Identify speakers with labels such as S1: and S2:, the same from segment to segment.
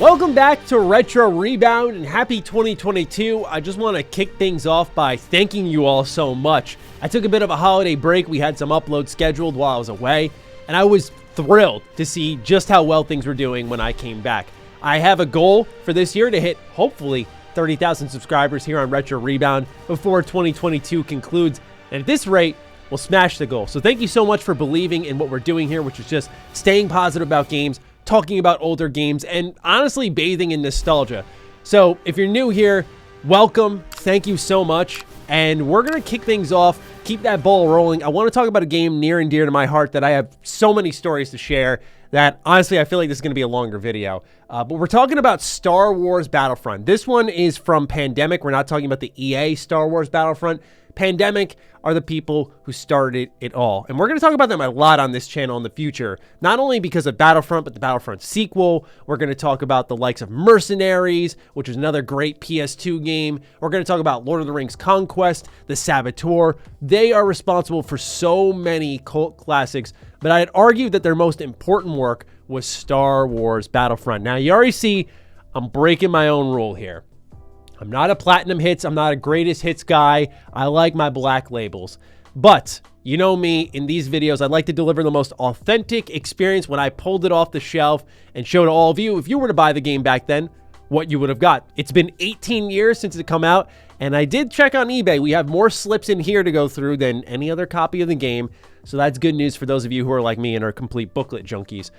S1: Welcome back to Retro Rebound and happy 2022. I just want to kick things off by thanking you all so much. I took a bit of a holiday break. We had some uploads scheduled while I was away, and I was thrilled to see just how well things were doing when I came back. I have a goal for this year to hit, hopefully, 30,000 subscribers here on Retro Rebound before 2022 concludes, and at this rate, we'll smash the goal. So thank you so much for believing in what we're doing here, which is just staying positive about games, talking about older games, and honestly bathing in nostalgia. So if you're new here, welcome, thank you so much, and we're gonna kick things off, keep that ball rolling. I want to talk about a game near and dear to my heart that I have so many stories to share that honestly I feel like this is gonna be a longer video, but we're talking about Star Wars Battlefront. This one is from Pandemic. We're not talking about the EA Star Wars Battlefront. Pandemic are the people who started it all. And we're going to talk about them a lot on this channel in the future, not only because of Battlefront, but the Battlefront sequel. We're going to talk about the likes of Mercenaries, which is another great PS2 game. We're going to talk about Lord of the Rings Conquest, the Saboteur. They are responsible for so many cult classics, but I'd argue that their most important work was Star Wars Battlefront. Now, you already see I'm breaking my own rule here. I'm not a platinum hits. I'm not a greatest hits guy. I like my black labels. But you know me, in these videos, I'd like to deliver the most authentic experience when I pulled it off the shelf and showed all of you, if you were to buy the game back then, what you would have got. It's been 18 years since it come out, and I did check on eBay. We have more slips in here to go through than any other copy of the game. So that's good news for those of you who are like me and are complete booklet junkies.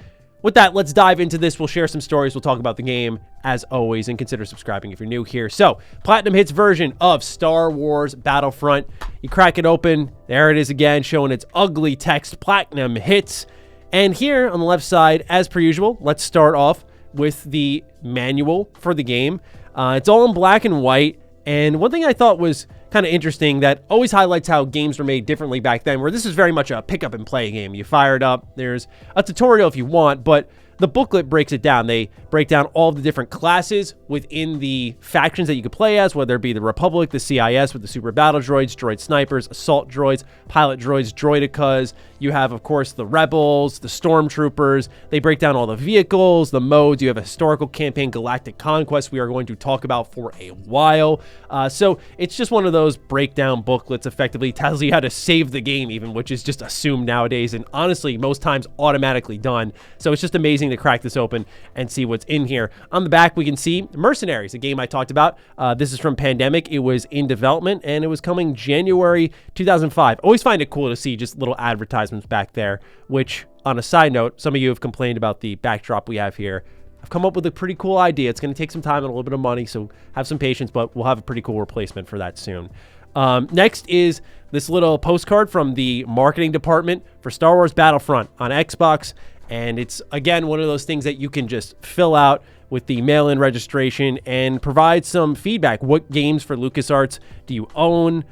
S1: With that, let's dive into this. We'll share some stories. We'll talk about the game, as always, and consider subscribing if you're new here. So, Platinum Hits version of Star Wars Battlefront. You crack it open. There it is again, showing its ugly text, Platinum Hits. And here on the left side, as per usual, let's start off with the manual for the game. It's all in black and white. And one thing I thought was kind of interesting that always highlights how games were made differently back then, where this is very much a pick up and play game. You fire it up, there's a tutorial if you want, but the booklet breaks it down. They break down all the different classes within the factions that you could play as, whether it be the Republic, the CIS with the super battle droids, droid snipers, assault droids, pilot droids, droidicas. You have, of course, the rebels, the stormtroopers. They break down all the vehicles, the modes. You have a historical campaign, Galactic Conquest, we are going to talk about for a while. So it's just one of those breakdown booklets. Effectively tells you how to save the game even, which is just assumed nowadays, and honestly, most times automatically done. So it's just amazing to crack this open and see what's in here. On the back, we can see Mercenaries, a game I talked about. This is from Pandemic. It was in development, and it was coming January 2005. Always find it cool to see just little advertisements back there, which, on a side note, some of you have complained about the backdrop we have here. I've come up with a pretty cool idea. It's going to take some time and a little bit of money, so have some patience, but we'll have a pretty cool replacement for that soon. Next is this little postcard from the marketing department for Star Wars Battlefront on Xbox. And it's, again, one of those things that you can just fill out with the mail-in registration and provide some feedback. What games for LucasArts do you own?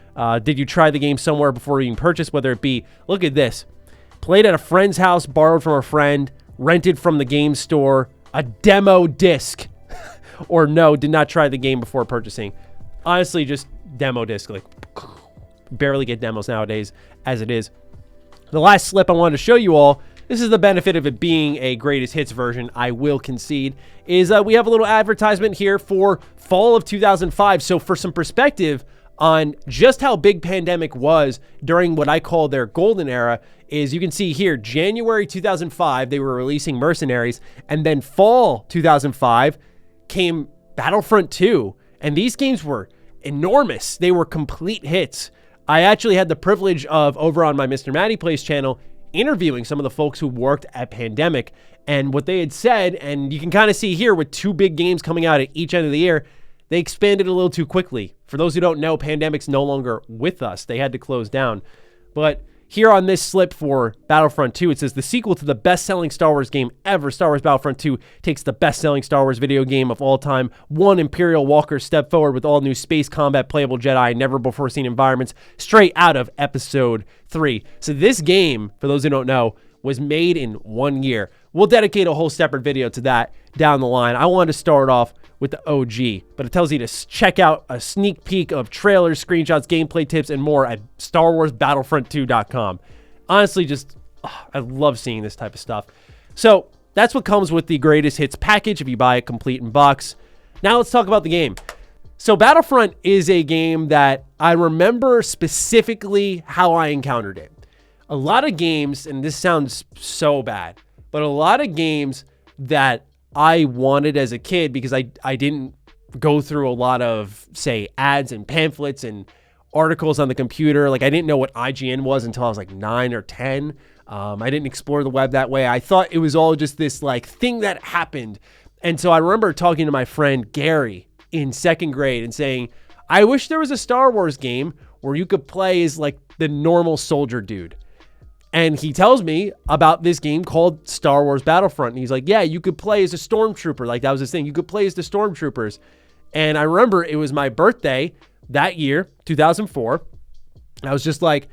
S1: Did you try the game somewhere before you even purchased? Whether it be, look at this, played at a friend's house, borrowed from a friend, rented from the game store, a demo disc, or no, did not try the game before purchasing. Honestly, just demo disc. Like, barely get demos nowadays as it is. The last slip I wanted to show you all, this is the benefit of it being a greatest hits version, I will concede, is we have a little advertisement here for fall of 2005. So for some perspective on just how big Pandemic was during what I call their golden era, is you can see here, January 2005, they were releasing Mercenaries, and then fall 2005 came Battlefront 2, and these games were enormous. They were complete hits. I actually had the privilege of, over on my Mr. Matty Plays channel, interviewing some of the folks who worked at Pandemic, and what they had said, and you can kind of see here with two big games coming out at each end of the year, they expanded a little too quickly. For those who don't know, Pandemic's no longer with us. They had to close down. But here on this slip for Battlefront 2, it says the sequel to the best-selling Star Wars game ever, Star Wars Battlefront 2, takes the best-selling Star Wars video game of all time. One Imperial Walker step forward with all new space combat, playable Jedi, never-before-seen environments, straight out of Episode 3. So this game, for those who don't know, was made in 1 year. We'll dedicate a whole separate video to that down the line. I wanted to start off with the OG, but it tells you to check out a sneak peek of trailers, screenshots, gameplay tips, and more at StarWarsBattlefront2.com. Honestly, just, I love seeing this type of stuff. So That's what comes with the greatest hits package if you buy it complete in box. Now let's talk about the game. So Battlefront is a game that I remember specifically how I encountered it. A lot of games, and this sounds so bad, but a lot of games that I wanted as a kid because I didn't go through a lot of, say, ads and pamphlets and articles on the computer. Like, I didn't know what IGN was until I was like 9 or 10. I didn't explore the web that way. I thought it was all just this like thing that happened. And so I remember talking to my friend Gary in 2nd grade and saying, I wish there was a Star Wars game where you could play as like the normal soldier dude. And he tells me about this game called Star Wars Battlefront. And he's like, yeah, you could play as a stormtrooper. Like, that was his thing. You could play as the stormtroopers. And I remember it was my birthday that year, 2004. I was just like,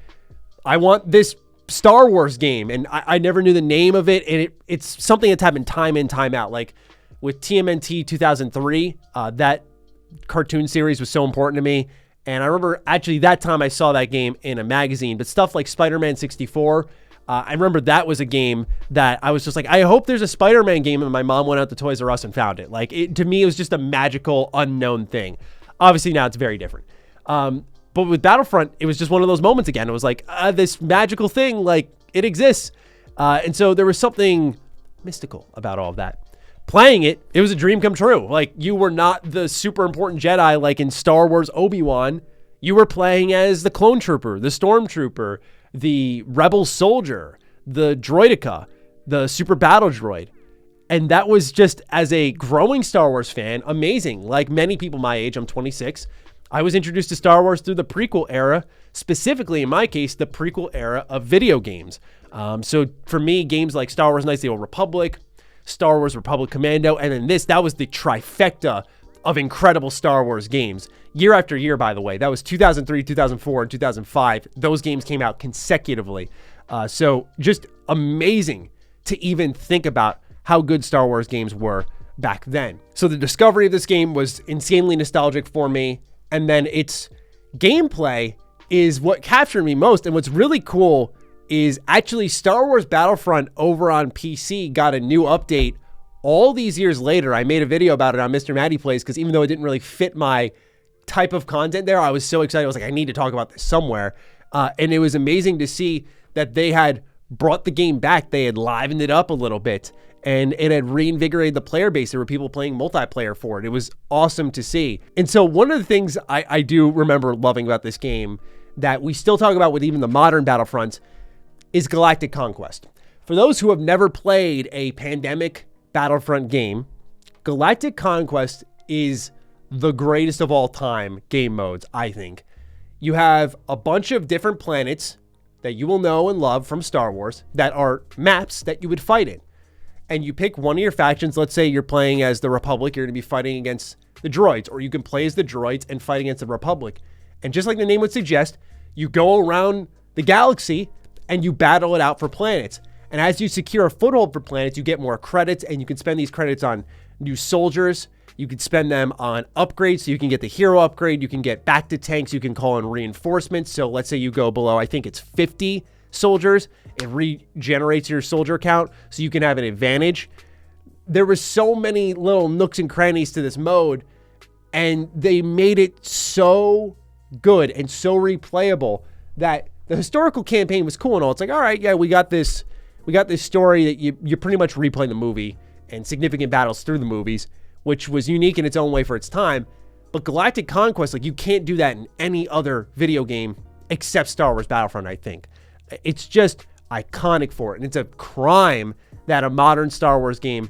S1: I want this Star Wars game. And I never knew the name of it. And it's something that's happened time in, time out. Like with TMNT 2003, that cartoon series was so important to me. And I remember actually that time I saw that game in a magazine, but stuff like Spider-Man 64, I remember that was a game that I was just like, I hope there's a Spider-Man game. And my mom went out to Toys R Us and found it. Like, to me, it was just a magical, unknown thing. Obviously now it's very different. But with Battlefront, it was just one of those moments again. It was like, this magical thing, like, it exists. And so there was something mystical about all of that. Playing it was a dream come true. Like, you were not the super important Jedi like in Star Wars Obi-Wan. You were playing as the clone trooper, the stormtrooper, the rebel soldier, the droideka, the super battle droid. And that was just, as a growing Star Wars fan, amazing. Like many people my age, I'm 26. I was introduced to Star Wars through the prequel era, specifically in my case, the prequel era of video games. So for me, games like Star Wars Knights of the Old Republic, Star Wars Republic Commando, and then that was the trifecta of incredible Star Wars games. Year after year, by the way. That was 2003, 2004, and 2005. Those games came out consecutively. So just amazing to even think about how good Star Wars games were back then. So the discovery of this game was insanely nostalgic for me. And then its gameplay is what captured me most. And what's really cool is actually Star Wars Battlefront over on PC got a new update all these years later. I made a video about it on Mr. Matty Plays because even though it didn't really fit my type of content there, I was so excited. I was like, I need to talk about this somewhere. And it was amazing to see that they had brought the game back. They had livened it up a little bit and it had reinvigorated the player base. There were people playing multiplayer for it. It was awesome to see. And so one of the things I do remember loving about this game that we still talk about with even the modern Battlefronts is Galactic Conquest. For those who have never played a pandemic Battlefront game, Galactic Conquest is the greatest of all time game modes, I think. You have a bunch of different planets that you will know and love from Star Wars that are maps that you would fight in. And you pick one of your factions. Let's say you're playing as the Republic. You're going to be fighting against the droids, or you can play as the droids and fight against the Republic. And just like the name would suggest, you go around the galaxy and you battle it out for planets. And as you secure a foothold for planets, you get more credits, and you can spend these credits on new soldiers. You can spend them on upgrades, so you can get the hero upgrade. You can get back to tanks. You can call in reinforcements. So let's say you go below, I think it's 50 soldiers. It regenerates your soldier count, so you can have an advantage. There was so many little nooks and crannies to this mode, and they made it so good and so replayable that the historical campaign was cool and all. It's like, all right, yeah, we got this story that you pretty much replay the movie and significant battles through the movies, which was unique in its own way for its time. But Galactic Conquest, like, you can't do that in any other video game except Star Wars Battlefront, I think. It's just iconic for it. And it's a crime that a modern Star Wars game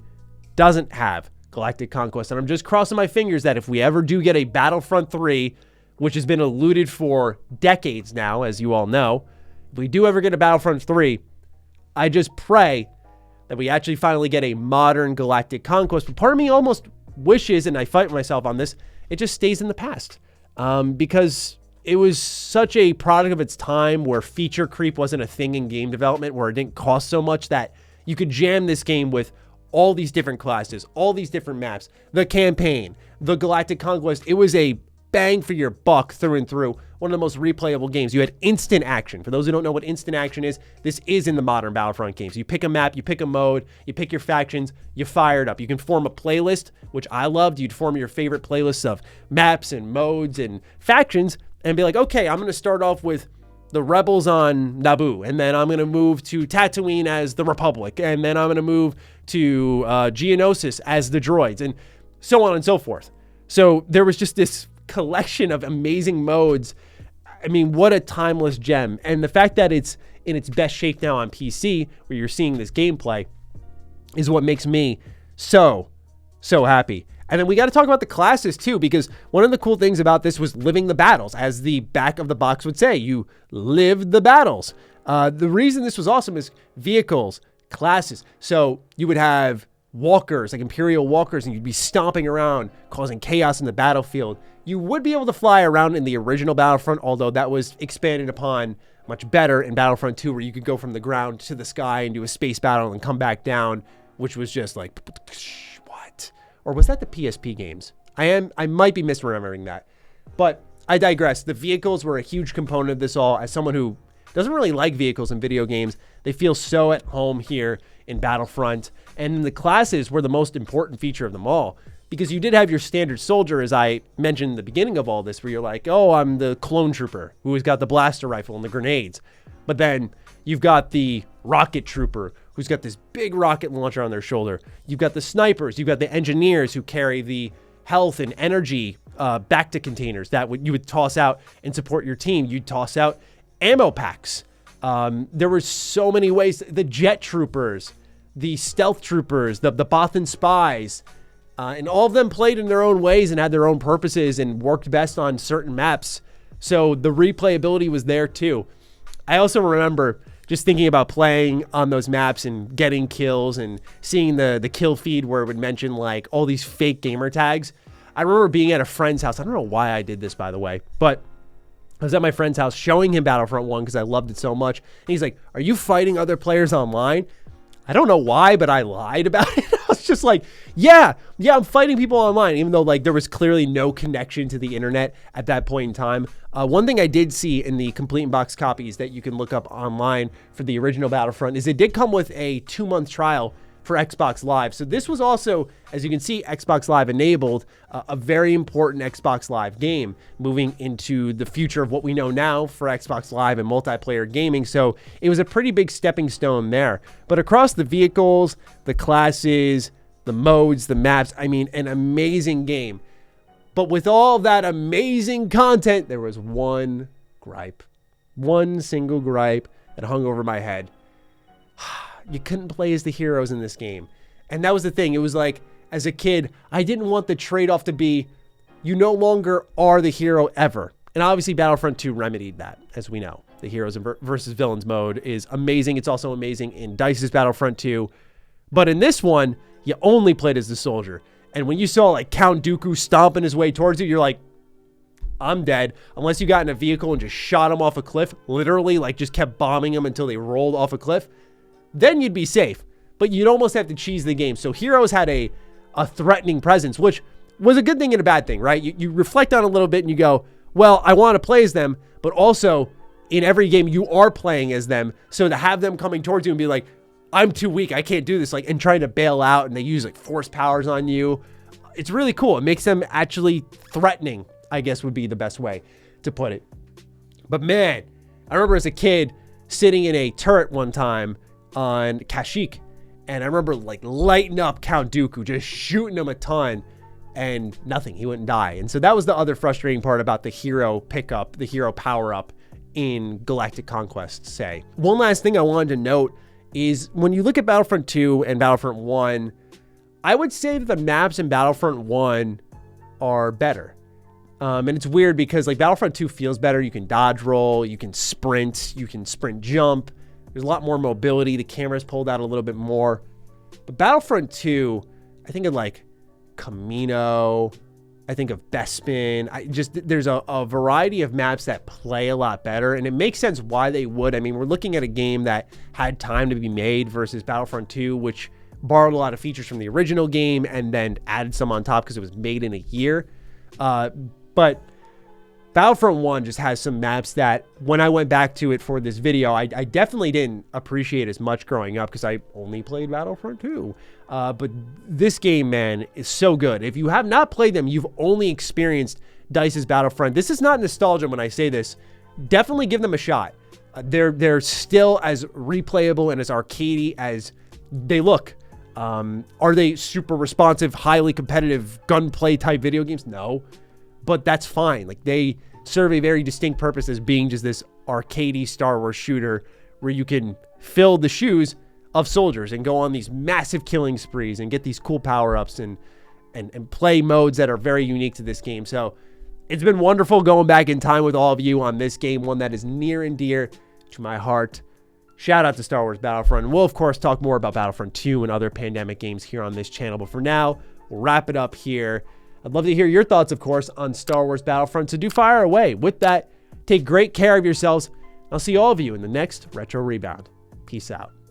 S1: doesn't have Galactic Conquest. And I'm just crossing my fingers that if we ever do get a Battlefront 3, which has been eluded for decades now, as you all know, if we do ever get a Battlefront 3, I just pray that we actually finally get a modern Galactic Conquest. But part of me almost wishes, and I fight myself on this, it just stays in the past. Because it was such a product of its time where feature creep wasn't a thing in game development, where it didn't cost so much that you could jam this game with all these different classes, all these different maps, the campaign, the Galactic Conquest. It was a bang for your buck through and through. One of the most replayable games. You had instant action. For those who don't know what instant action is, this is in the modern Battlefront games. You pick a map, you pick a mode, you pick your factions, you fire it up. You can form a playlist, which I loved. You'd form your favorite playlists of maps and modes and factions and be like, okay, I'm going to start off with the rebels on Naboo, and then I'm going to move to Tatooine as the Republic, and then I'm going to move to Geonosis as the droids, and so on and so forth. So there was just this collection of amazing modes. I mean, what a timeless gem. And the fact that it's in its best shape now on PC, where you're seeing this gameplay, is what makes me so happy. And then we got to talk about the classes too, because one of the cool things about this was living the battles. As the back of the box would say, you lived the battles. The reason this was awesome is vehicles, classes. So you would have walkers, like Imperial walkers, and you'd be stomping around, causing chaos in the battlefield. You would be able to fly around in the original Battlefront, although that was expanded upon much better in Battlefront 2, where you could go from the ground to the sky and do a space battle and come back down, which was just like, what? Or was that the PSP games? I might be misremembering that. But I digress. The vehicles were a huge component of this all. As someone who doesn't really like vehicles in video games, they feel so at home here in Battlefront. And the classes were the most important feature of them all, because you did have your standard soldier, as I mentioned in the beginning of all this, where you're like, oh, I'm the clone trooper who has got the blaster rifle and the grenades. But then you've got the rocket trooper who's got this big rocket launcher on their shoulder. You've got the snipers. You've got the engineers who carry the health and energy back to containers that you would toss out and support your team. You'd toss out ammo packs. There were so many ways. The jet troopers, the stealth troopers, the Bothan spies, and all of them played in their own ways and had their own purposes and worked best on certain maps. So the replayability was there too. I also remember just thinking about playing on those maps and getting kills and seeing the kill feed where it would mention like all these fake gamer tags. I remember being at a friend's house. I don't know why I did this, by the way, but I was at my friend's house showing him Battlefront 1 because I loved it so much. And he's like, are you fighting other players online? I don't know why, but I lied about it. I was just like, yeah, I'm fighting people online, even though like there was clearly no connection to the internet at that point in time. One thing I did see in the complete in-box copies that you can look up online for the original Battlefront is it did come with a 2-month trial for Xbox Live. So this was also, as you can see, Xbox Live enabled, a very important Xbox Live game moving into the future of what we know now for Xbox Live and multiplayer gaming. So it was a pretty big stepping stone there. But across the vehicles, the classes, the modes, the maps, I mean, an amazing game. But with all that amazing content, there was one gripe, one single gripe that hung over my head. You couldn't play as the heroes in this game. And that was the thing. It was like, as a kid, I didn't want the trade-off to be, you no longer are the hero ever. And obviously Battlefront 2 remedied that, as we know. The heroes versus villains mode is amazing. It's also amazing in DICE's Battlefront 2. But in this one, you only played as the soldier. And when you saw like Count Dooku stomping his way towards you, you're like, I'm dead. Unless you got in a vehicle and just shot him off a cliff, literally like just kept bombing him until they rolled off a cliff, then you'd be safe. But you'd almost have to cheese the game. So heroes had a threatening presence, which was a good thing and a bad thing, right? You reflect on it a little bit and you go, well, I want to play as them, but also in every game you are playing as them. So to have them coming towards you and be like, I'm too weak, I can't do this, like, and trying to bail out, and they use like force powers on you. It's really cool. It makes them actually threatening, I guess would be the best way to put it. But man, I remember as a kid sitting in a turret one time on Kashyyyk, and I remember like lighting up Count Dooku, just shooting him a ton, and nothing, he wouldn't die. And so that was the other frustrating part about the hero pickup, the hero power up in Galactic Conquest, say. One last thing I wanted to note is when you look at Battlefront 2 and Battlefront 1, I would say that the maps in Battlefront 1 are better. And it's weird because like Battlefront 2 feels better. You can dodge roll, you can sprint jump. There's a lot more mobility. The camera's pulled out a little bit more. But Battlefront 2, I think of like Camino, I think of Bespin. There's a variety of maps that play a lot better, and it makes sense why they would. I mean, we're looking at a game that had time to be made versus Battlefront 2, which borrowed a lot of features from the original game and then added some on top because it was made in a year. But Battlefront 1 just has some maps that when I went back to it for this video, I definitely didn't appreciate as much growing up because I only played Battlefront 2. But this game, man, is so good. If you have not played them, you've only experienced DICE's Battlefront. This is not nostalgia when I say this. Definitely give them a shot. They're still as replayable and as arcadey as they look. Are they super responsive, highly competitive gunplay type video games? No. But that's fine. Like, they serve a very distinct purpose as being just this arcadey Star Wars shooter where you can fill the shoes of soldiers and go on these massive killing sprees and get these cool power-ups and play modes that are very unique to this game. So it's been wonderful going back in time with all of you on this game, one that is near and dear to my heart. Shout out to Star Wars Battlefront. And we'll, of course, talk more about Battlefront 2 and other pandemic games here on this channel. But for now, we'll wrap it up here. I'd love to hear your thoughts, of course, on Star Wars Battlefront, so do fire away. With that, take great care of yourselves. I'll see all of you in the next Retro Rebound. Peace out.